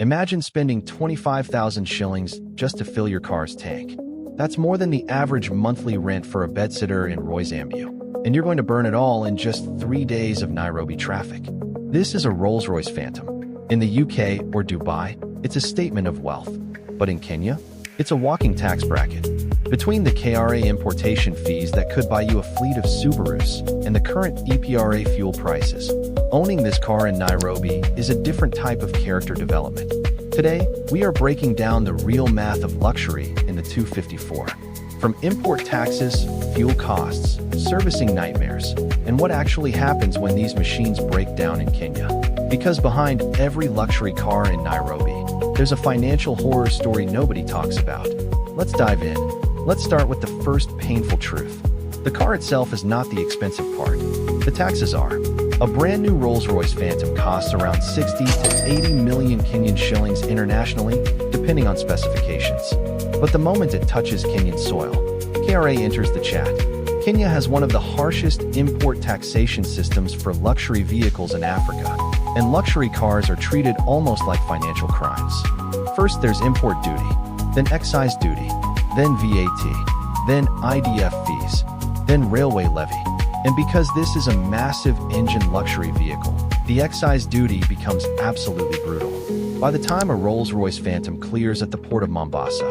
Imagine spending 25,000 shillings just to fill your car's tank. That's more than the average monthly rent for a bedsitter in Roysambu. And you're going to burn it all in just 3 days of Nairobi traffic. This is a Rolls-Royce Phantom. In the UK or Dubai, it's a statement of wealth. But in Kenya, it's a walking tax bracket. Between the KRA importation fees that could buy you a fleet of Subarus and the current EPRA fuel prices, owning this car in Nairobi is a different type of character development. Today, we are breaking down the real math of luxury in the 254. From import taxes, fuel costs, servicing nightmares, and what actually happens when these machines break down in Kenya. Because behind every luxury car in Nairobi, there's a financial horror story nobody talks about. Let's dive in. Let's start with the first painful truth. The car itself is not the expensive part. The taxes are. A brand new Rolls-Royce Phantom costs around 60 to 80 million Kenyan shillings internationally, depending on specifications. But the moment it touches Kenyan soil, KRA enters the chat. Kenya has one of the harshest import taxation systems for luxury vehicles in Africa, and luxury cars are treated almost like financial crimes. First there's import duty, then excise duty, then VAT, then IDF fees, then railway levy. And because this is a massive engine luxury vehicle, the excise duty becomes absolutely brutal. By the time a Rolls-Royce Phantom clears at the port of Mombasa,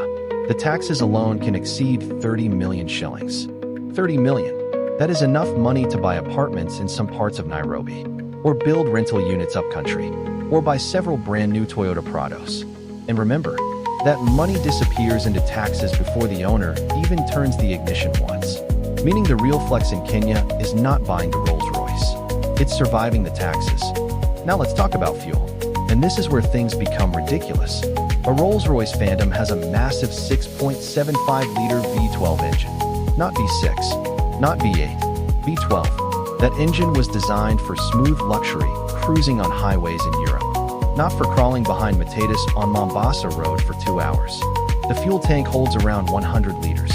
the taxes alone can exceed 30 million shillings. 30 million. That is enough money to buy apartments in some parts of Nairobi, or build rental units upcountry, or buy several brand new Toyota Prados. And remember, that money disappears into taxes before the owner even turns the ignition once. Meaning the real flex in Kenya is not buying the Rolls-Royce. It's surviving the taxes. Now let's talk about fuel. And this is where things become ridiculous. A Rolls-Royce Phantom has a massive 6.75-liter V12 engine. Not V6, not V8, V12. That engine was designed for smooth luxury, cruising on highways in Europe. Not for crawling behind Matatus on Mombasa Road for 2 hours. The fuel tank holds around 100 liters.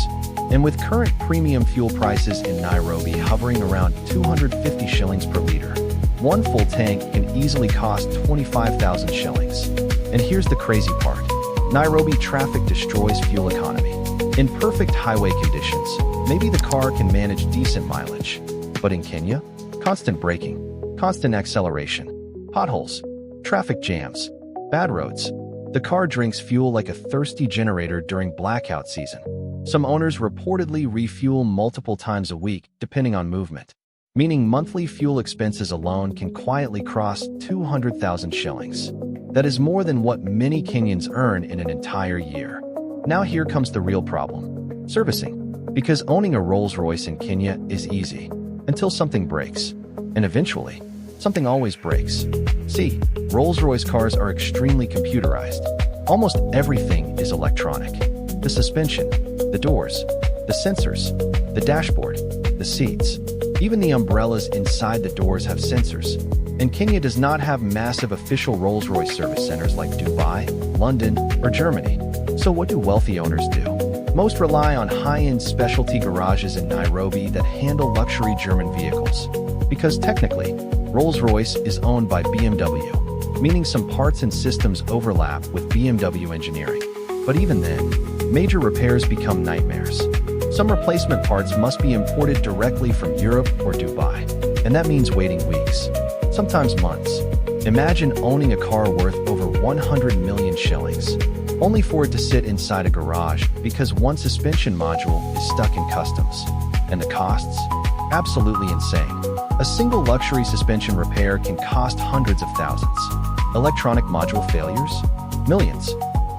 And with current premium fuel prices in Nairobi hovering around 250 shillings per liter, one full tank can easily cost 25,000 shillings. And here's the crazy part. Nairobi traffic destroys fuel economy. In perfect highway conditions, maybe the car can manage decent mileage. But in Kenya, constant braking, constant acceleration, potholes, traffic jams, bad roads. The car drinks fuel like a thirsty generator during blackout season. Some owners reportedly refuel multiple times a week, depending on movement. Meaning monthly fuel expenses alone can quietly cross 200,000 shillings. That is more than what many Kenyans earn in an entire year. Now here comes the real problem. Servicing. Because owning a Rolls-Royce in Kenya is easy, until something breaks. And eventually, something always breaks. See, Rolls-Royce cars are extremely computerized. Almost everything is electronic. The suspension, the doors, the sensors, the dashboard, the seats. Even the umbrellas inside the doors have sensors. And Kenya does not have massive official Rolls-Royce service centers like Dubai, London, or Germany. So what do wealthy owners do? Most rely on high-end specialty garages in Nairobi that handle luxury German vehicles. Because technically, Rolls-Royce is owned by BMW, meaning some parts and systems overlap with BMW engineering. But even then, major repairs become nightmares. Some replacement parts must be imported directly from Europe or Dubai, and that means waiting weeks, sometimes months. Imagine owning a car worth over 100 million shillings, only for it to sit inside a garage because one suspension module is stuck in customs. And the costs? Absolutely insane. A single luxury suspension repair can cost hundreds of thousands. Electronic module failures? Millions.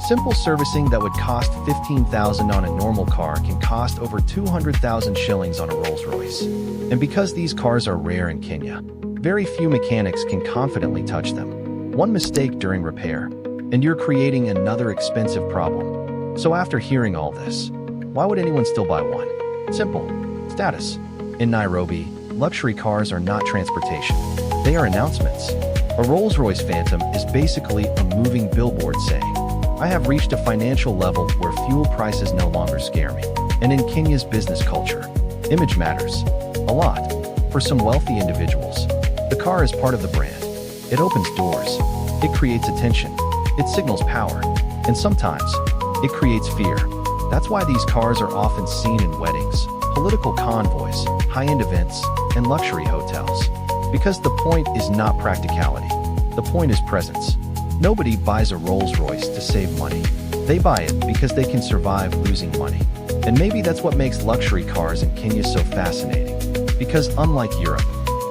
Simple servicing that would cost 15,000 on a normal car can cost over 200,000 shillings on a Rolls-Royce. And because these cars are rare in Kenya, very few mechanics can confidently touch them. One mistake during repair, and you're creating another expensive problem. So after hearing all this, why would anyone still buy one? Simple. Status. In Nairobi, luxury cars are not transportation. They are announcements. A Rolls-Royce Phantom is basically a moving billboard saying, I have reached a financial level where fuel prices no longer scare me. And in Kenya's business culture, image matters a lot. For some wealthy individuals, the car is part of the brand. It opens doors. It creates attention. It signals power, and sometimes, it creates fear. That's why these cars are often seen in weddings, political convoys, high-end events, and luxury hotels. Because the point is not practicality. The point is presence. Nobody buys a Rolls-Royce to save money. They buy it because they can survive losing money. And maybe that's what makes luxury cars in Kenya so fascinating. Because unlike Europe,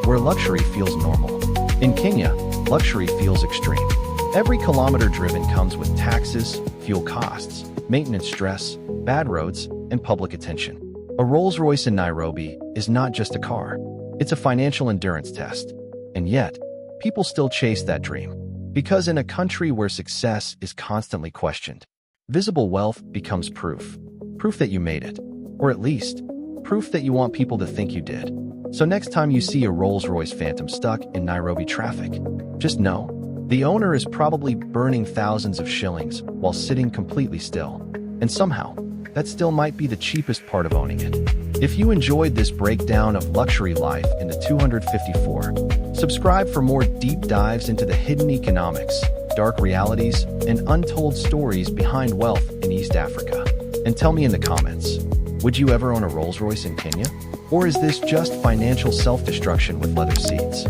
where luxury feels normal, in Kenya, luxury feels extreme. Every kilometer driven comes with taxes, fuel costs, maintenance stress, bad roads, and public attention. A Rolls-Royce in Nairobi is not just a car. It's a financial endurance test. And yet, people still chase that dream. Because in a country where success is constantly questioned, visible wealth becomes proof. Proof that you made it. Or at least, proof that you want people to think you did. So next time you see a Rolls-Royce Phantom stuck in Nairobi traffic, just know, the owner is probably burning thousands of shillings while sitting completely still. And somehow, that still might be the cheapest part of owning it. If you enjoyed this breakdown of luxury life in the 254, subscribe for more deep dives into the hidden economics, dark realities, and untold stories behind wealth in East Africa. And tell me in the comments, would you ever own a Rolls-Royce in Kenya? Or is this just financial self-destruction with leather seats?